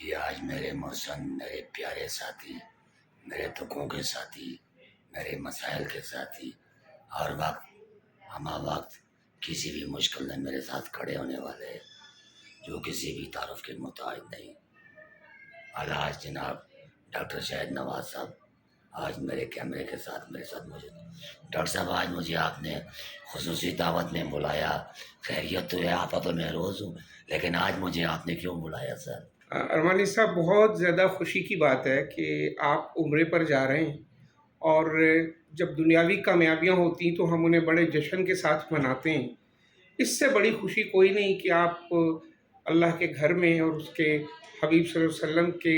جی آج میرے محسن، میرے پیارے ساتھی، میرے دکھوں کے ساتھی، میرے مسائل کے ساتھی، ہر وقت ہمہ وقت کسی بھی مشکل میں میرے ساتھ کھڑے ہونے والے، جو کسی بھی تعارف کے محتاج نہیں، الحاج جناب ڈاکٹر شاہد نواز صاحب آج میرے کیمرے کے ساتھ میرے ساتھ موجود ہیں۔ ڈاکٹر صاحب آج مجھے آپ نے خصوصی دعوت میں بلایا، خیریت تو ہے، آتا تو میں روز ہوں، لیکن آج مجھے آپ نے کیوں بلایا سر؟ ارمانی صاحب، بہت زیادہ خوشی کی بات ہے کہ آپ عمرے پر جا رہے ہیں، اور جب دنیاوی کامیابیاں ہوتی ہیں تو ہم انہیں بڑے جشن کے ساتھ مناتے ہیں۔ اس سے بڑی خوشی کوئی نہیں کہ آپ اللہ کے گھر میں اور اس کے حبیب صلی اللہ علیہ وسلم کے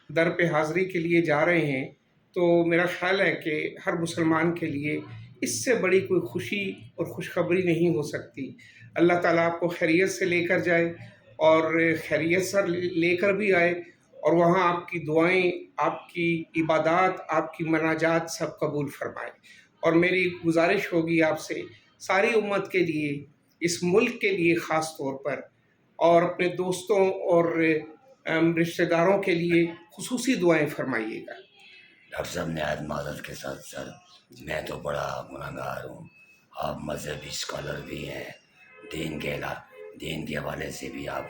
در پہ حاضری کے لیے جا رہے ہیں، تو میرا خیال ہے کہ ہر مسلمان کے لیے اس سے بڑی کوئی خوشی اور خوشخبری نہیں ہو سکتی۔ اللہ تعالیٰ آپ کو خیریت سے لے کر جائے اور خیریت سے لے کر بھی آئے، اور وہاں آپ کی دعائیں، آپ کی عبادات، آپ کی مناجات سب قبول فرمائے۔ اور میری گزارش ہوگی آپ سے، ساری امت کے لیے، اس ملک کے لیے خاص طور پر، اور اپنے دوستوں اور رشتہ داروں کے لیے خصوصی دعائیں فرمائیے گا۔ ڈاکٹر صاحب نہایت معذرت کے ساتھ سر، میں تو بڑا گناہ گار ہوں، آپ مذہبی اسکالر بھی ہیں، دین کے حوالے سے بھی آپ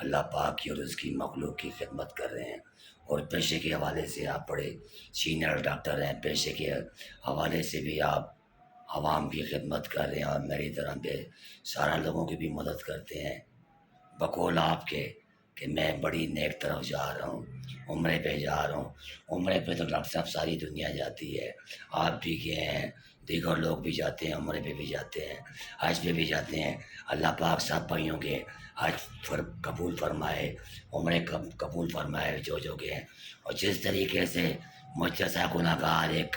اللہ پاک کی اور اس کی مخلوق کی خدمت کر رہے ہیں، اور پیشے کے حوالے سے آپ بڑے سینئر ڈاکٹر ہیں، پیشے کے حوالے سے بھی آپ عوام کی خدمت کر رہے ہیں، اور میری طرح بے سارا لوگوں کی بھی مدد کرتے ہیں، بقول آپ کے کہ میں بڑی نیک طرف جا رہا ہوں، عمرے پہ جا رہا ہوں۔ عمرے پہ تو ڈاکٹر صاحب ساری دنیا جاتی ہے، آپ بھی گئے ہیں، دیگر لوگ بھی جاتے ہیں، عمرے پہ بھی جاتے ہیں، حج پہ بھی جاتے ہیں۔ اللہ پاک صاحب بھائیوں کے حج قبول فرمائے، عمرے قبول فرمائے جو گئے ہیں، اور جس طریقے سے مجھ جیسا گناہ گار، ایک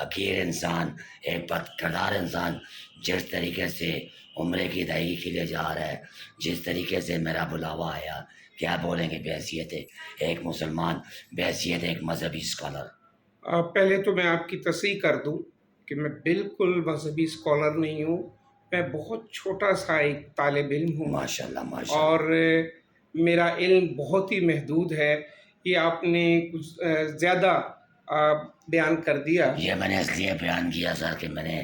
حقیر انسان، ایک بد کردار انسان جس طریقے سے عمرے کی ادائیگی کے لیے جا رہا ہے، جس طریقے سے میرا بلاوا آیا، کیا بولیں گے بحیثیت ایک مسلمان، بحیثیت ایک مذہبی اسکالر؟ پہلے تو میں آپ کی تصحیح کر دوں کہ میں بالکل مذہبی اسکالر نہیں ہوں، میں بہت چھوٹا سا ایک طالب علم ہوں، ماشاءاللہ ماشاءاللہ۔ اور میرا علم بہت ہی محدود ہے۔ یہ آپ نے کچھ زیادہ بیان کر دیا۔ یہ میں نے اس لیے بیان کیا سر کہ میں نے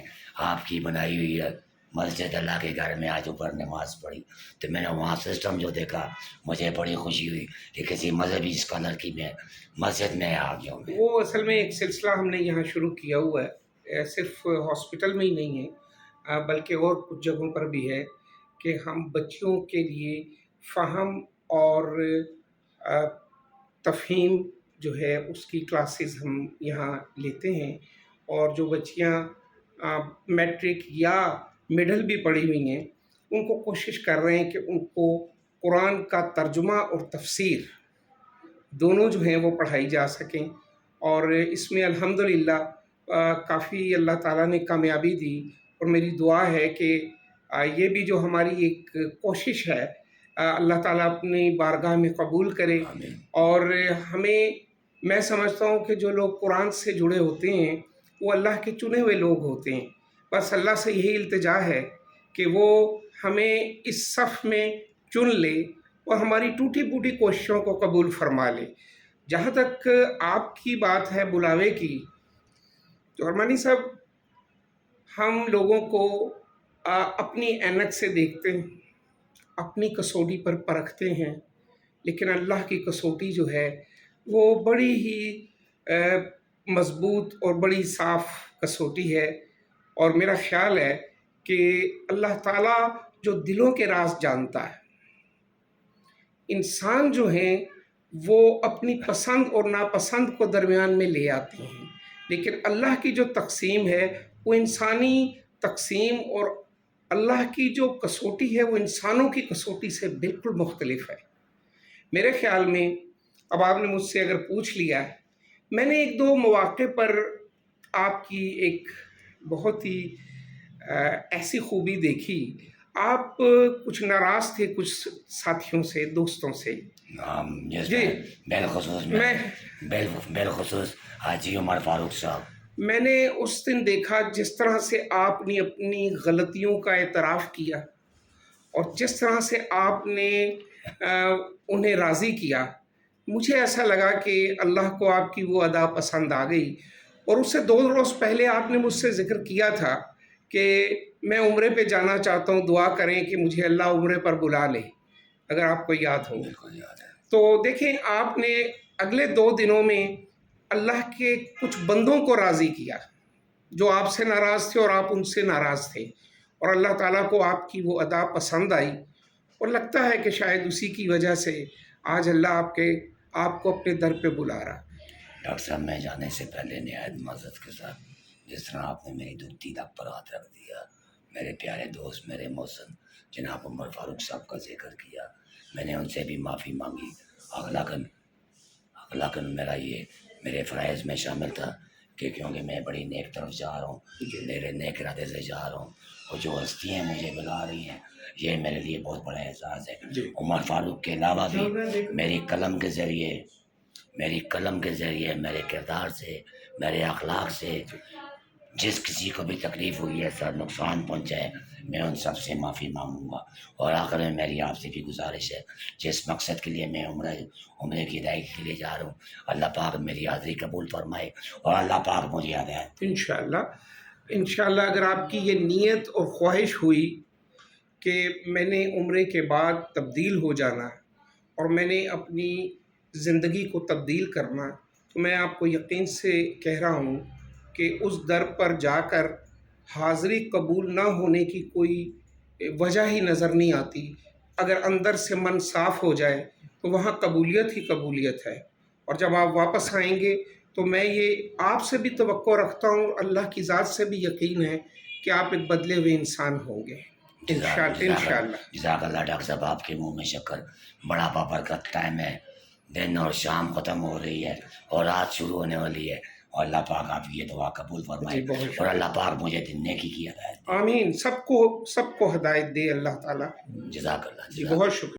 آپ کی بنائی ہوئی ہے مسجد اللہ کے گھر میں آج اوپر نماز پڑھی، تو میں نے وہاں سسٹم جو دیکھا، مجھے بڑی خوشی ہوئی کہ کسی مذہبی اسکالر کی میں مسجد میں آ گیا ہوں۔ وہ اصل میں ایک سلسلہ ہم نے یہاں شروع کیا ہوا ہے، صرف ہاسپٹل میں ہی نہیں ہے، بلکہ اور کچھ جگہوں پر بھی ہے، کہ ہم بچیوں کے لیے فہم اور تفہیم جو ہے اس کی کلاسز ہم یہاں لیتے ہیں، اور جو بچیاں میٹرک یا مڈل بھی پڑھی ہوئی ہیں، ان کو کوشش کر رہے ہیں کہ ان کو قرآن کا ترجمہ اور تفسیر دونوں جو ہیں وہ پڑھائی جا سکیں، اور اس میں الحمدللہ کافی اللہ تعالیٰ نے کامیابی دی، اور میری دعا ہے کہ یہ بھی جو ہماری ایک کوشش ہے، اللہ تعالیٰ اپنی بارگاہ میں قبول کرے، آمین۔ اور ہمیں، میں سمجھتا ہوں کہ جو لوگ قرآن سے جڑے ہوتے ہیں وہ اللہ کے چنے ہوئے لوگ ہوتے ہیں، بس اللہ سے یہی التجا ہے کہ وہ ہمیں اس صف میں چن لے اور ہماری ٹوٹی پھوٹی کوششوں کو قبول فرما لے۔ جہاں تک آپ کی بات ہے بلاوے کی، تو ارمانی صاحب، ہم لوگوں کو اپنی اینک سے دیکھتے ہیں، اپنی کسوٹی پر پرکھتے ہیں، لیکن اللہ کی کسوٹی جو ہے وہ بڑی ہی مضبوط اور بڑی صاف کسوٹی ہے، اور میرا خیال ہے کہ اللہ تعالیٰ جو دلوں کے راز جانتا ہے، انسان جو ہیں وہ اپنی پسند اور ناپسند کو درمیان میں لے آتے ہیں، لیکن اللہ کی جو تقسیم ہے وہ انسانی تقسیم، اور اللہ کی جو کسوٹی ہے وہ انسانوں کی کسوٹی سے بالکل مختلف ہے۔ میرے خیال میں، اب آپ نے مجھ سے اگر پوچھ لیا ہے، میں نے ایک دو مواقع پر آپ کی ایک بہت ہی ایسی خوبی دیکھی، آپ کچھ ناراض تھے کچھ ساتھیوں سے، دوستوں سے۔ جی بالخصوص حاجی عمر فاروق صاحب، میں نے اس دن دیکھا جس طرح سے آپ نے اپنی غلطیوں کا اعتراف کیا، اور جس طرح سے آپ نے انہیں راضی کیا، مجھے ایسا لگا کہ اللہ کو آپ کی وہ ادا پسند آ گئی، اور اس سے 2 روز پہلے آپ نے مجھ سے ذکر کیا تھا کہ میں عمرے پہ جانا چاہتا ہوں، دعا کریں کہ مجھے اللہ عمرے پر بلا لے، اگر آپ کو یاد ہو۔ بالکل یاد ہے۔ تو دیکھیں، آپ نے اگلے 2 دنوں میں اللہ کے کچھ بندوں کو راضی کیا جو آپ سے ناراض تھے اور آپ ان سے ناراض تھے، اور اللہ تعالیٰ کو آپ کی وہ ادا پسند آئی، اور لگتا ہے کہ شاید اسی کی وجہ سے آج اللہ آپ کو اپنے در پہ بلا رہا۔ ڈاکٹر صاحب، میں جانے سے پہلے نہایت معذرت کے ساتھ، جس طرح آپ نے میری دکھتی دب پر ہاتھ رکھ دیا، میرے پیارے دوست، میرے محسن جناب عمر فاروق صاحب کا ذکر کیا، میں نے ان سے بھی معافی مانگی۔ اخلاقاً میرے فرائض میں شامل تھا کہ کیونکہ میں بڑی نیک طرف جا رہا ہوں، میرے نیک ارادے سے جا رہا ہوں، اور جو ہستیاں مجھے بلا رہی ہیں، یہ میرے لیے بہت بڑا احساس ہے۔ عمر فاروق کے علاوہ بھی میری قلم کے ذریعے میرے کردار سے، میرے اخلاق سے جس کسی کو بھی تکلیف ہوئی ہے، سر نقصان پہنچا ہے، میں ان سب سے معافی مانگوں گا۔ اور آخر میں میری آپ سے بھی گزارش ہے، جس مقصد کے لیے میں عمرے کی ادائیگی کے لیے جا رہا ہوں، اللہ پاک میری حاضری قبول فرمائے اور اللہ پاک مجھے ہدایت۔ انشاءاللہ اگر آپ کی یہ نیت اور خواہش ہوئی کہ میں نے عمرے کے بعد تبدیل ہو جانا اور میں نے اپنی زندگی کو تبدیل کرنا، تو میں آپ کو یقین سے کہہ رہا ہوں کہ اس در پر جا کر حاضری قبول نہ ہونے کی کوئی وجہ ہی نظر نہیں آتی۔ اگر اندر سے من صاف ہو جائے تو وہاں قبولیت ہی قبولیت ہے، اور جب آپ واپس آئیں گے تو میں یہ آپ سے بھی توقع رکھتا ہوں، اللہ کی ذات سے بھی یقین ہے کہ آپ ایک بدلے ہوئے انسان ہوں گے انشاءاللہ۔ جزاک اللہ ڈاکٹر صاحب، آپ کے منہ میں شکر۔ بڑا بابرکت ٹائم ہے، دن اور شام ختم ہو رہی ہے اور رات شروع ہونے والی ہے، اور اللہ پاک آپ کی یہ دعا قبول فرمائے، اور اللہ پاک مجھے دن نیکی کی ہدایت دے۔ آمین۔ سب کو ہدایت دے اللہ تعالیٰ۔ جزاک اللہ۔ بہت شکریہ۔